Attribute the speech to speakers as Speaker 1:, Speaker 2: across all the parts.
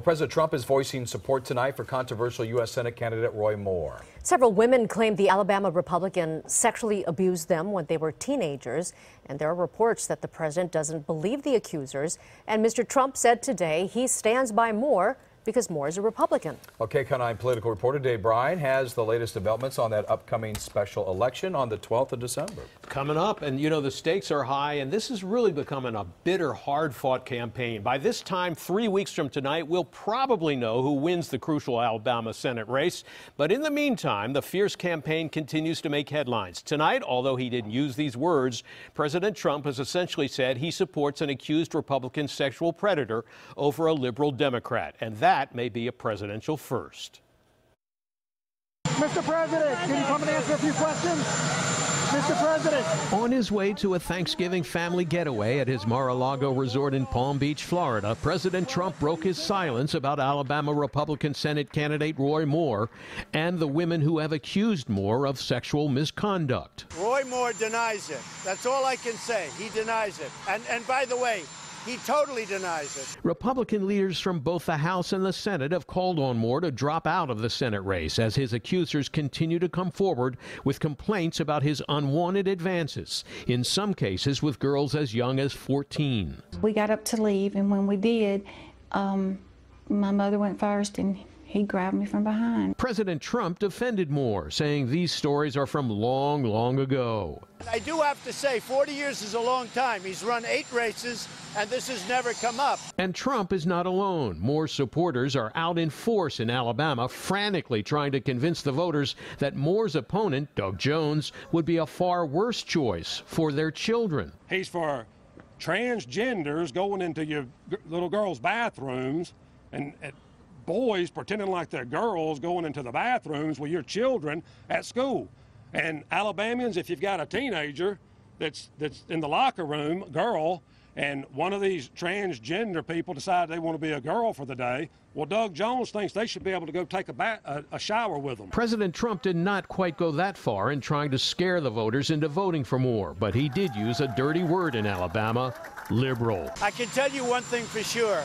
Speaker 1: President Trump is voicing support tonight for controversial U.S. Senate candidate Roy Moore.
Speaker 2: Several women claimed the Alabama Republican sexually abused them when they were teenagers, and there are reports that the president doesn't believe the accusers. And Mr. Trump said today he stands by Moore because Moore is a Republican.
Speaker 1: Okay, KCON9 political reporter Dave Bryan has the latest developments on that upcoming special election on the 12th of December.
Speaker 3: Coming up, and you know, the stakes are high, and this is really becoming a bitter, hard-fought campaign. By this time, 3 weeks from tonight, we'll probably know who wins the crucial Alabama Senate race. But in the meantime, the fierce campaign continues to make headlines. Tonight, although he didn't use these words, President Trump has essentially said he supports an accused Republican sexual predator over a liberal Democrat, and that may be a presidential first.
Speaker 4: Mr. President, can you come and answer a few questions? Mr. President.
Speaker 3: On his way to a Thanksgiving family getaway at his Mar-a-Lago resort in Palm Beach, Florida, President Trump broke his silence about Alabama Republican Senate candidate Roy Moore and the women who have accused Moore of sexual misconduct.
Speaker 5: Roy Moore denies it. That's all I can say. He denies it. And by the way, he totally denies it.
Speaker 3: Republican leaders from both the House and the Senate have called on Moore to drop out of the Senate race as his accusers continue to come forward with complaints about his unwanted advances, in some cases with girls as young as 14.
Speaker 6: We got up to leave, and when we did, my mother went first, and he grabbed me from behind.
Speaker 3: President Trump defended Moore, saying these stories are from long, long ago.
Speaker 5: I do have to say, 40 years is a long time. He's run 8 races, and this has never come up.
Speaker 3: And Trump is not alone. Moore's supporters are out in force in Alabama, frantically trying to convince the voters that Moore's opponent, Doug Jones, would be a far worse choice for their children.
Speaker 7: He's for transgenders going into your little girls' bathrooms and boys pretending like they're girls going into the bathrooms with your children at school. And Alabamians, if you've got a teenager that's in the locker room, girl, and one of these transgender people decide they want to be a girl for the day, well, Doug Jones thinks they should be able to go take a shower with them.
Speaker 3: President Trump did not quite go that far in trying to scare the voters into voting for Moore, but he did use a dirty word in Alabama: liberal.
Speaker 5: I can tell you one thing for sure.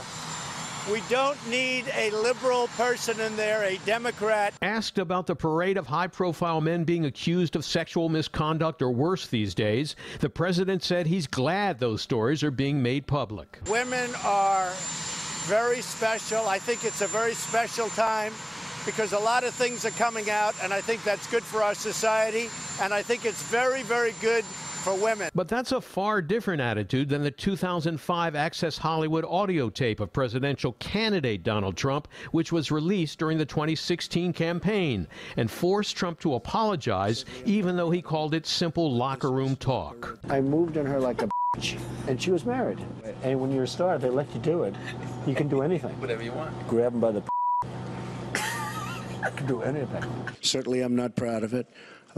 Speaker 5: We don't need a liberal person in there, a Democrat.
Speaker 3: Asked about the parade of high-profile men being accused of sexual misconduct or worse these days, the president said he's glad those stories are being made public.
Speaker 5: Women are very special. I think it's a very special time because a lot of things are coming out, and I think that's good for our society, and I think it's very, very good for women.
Speaker 3: But that's a far different attitude than the 2005 Access Hollywood audio tape of presidential candidate Donald Trump, which was released during the 2016 campaign and forced Trump to apologize, even though he called it simple locker room talk.
Speaker 8: I moved on her like a bitch, and she was married. And when you're a star, they let you do it. You can do anything.
Speaker 1: Whatever you want.
Speaker 8: Grab them by the I can do anything.
Speaker 9: Certainly I'm not proud of it,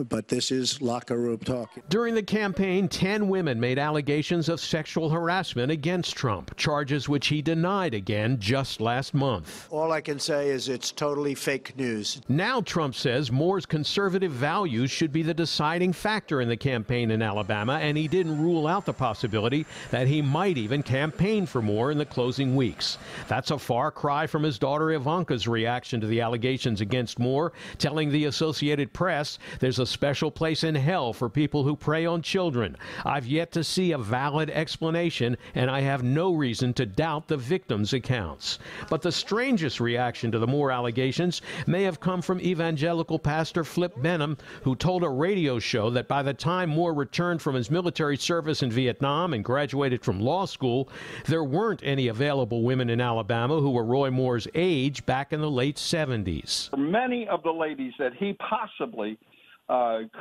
Speaker 9: but this is locker room talk.
Speaker 3: During the campaign, 10 women made allegations of sexual harassment against Trump, charges which he denied again just last month.
Speaker 5: All I can say is it's totally fake news.
Speaker 3: Now Trump says Moore's conservative values should be the deciding factor in the campaign in Alabama, and he didn't rule out the possibility that he might even campaign for Moore in the closing weeks. That's a far cry from his daughter Ivanka's reaction to the allegations against Moore, telling the Associated Press there's a special place in hell for people who prey on children. I've yet to see a valid explanation, and I have no reason to doubt the victims' accounts. But the strangest reaction to the Moore allegations may have come from evangelical pastor Flip Benham, who told a radio show that by the time Moore returned from his military service in Vietnam and graduated from law school, there weren't any available women in Alabama who were Roy Moore's age back in the late 70s.
Speaker 10: Many of the ladies that he possibly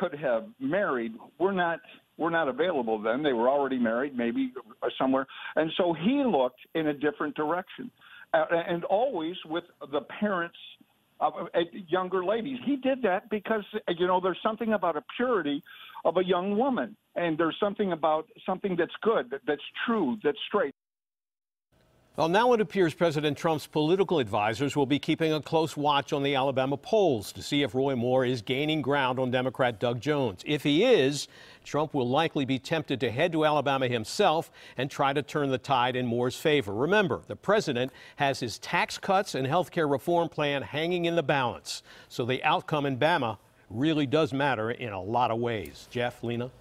Speaker 10: could have married were not available then. They were already married, maybe somewhere. And so he looked in a different direction, and always with the parents of younger ladies. He did that because, you know, there's something about a purity of a young woman, and there's something about something that's good, that's true, that's straight.
Speaker 3: Well, now it appears President Trump's political advisors will be keeping a close watch on the Alabama polls to see if Roy Moore is gaining ground on Democrat Doug Jones. If he is, Trump will likely be tempted to head to Alabama himself and try to turn the tide in Moore's favor. Remember, the president has his tax cuts and health care reform plan hanging in the balance. So the outcome in Bama really does matter in a lot of ways. Jeff, Lena?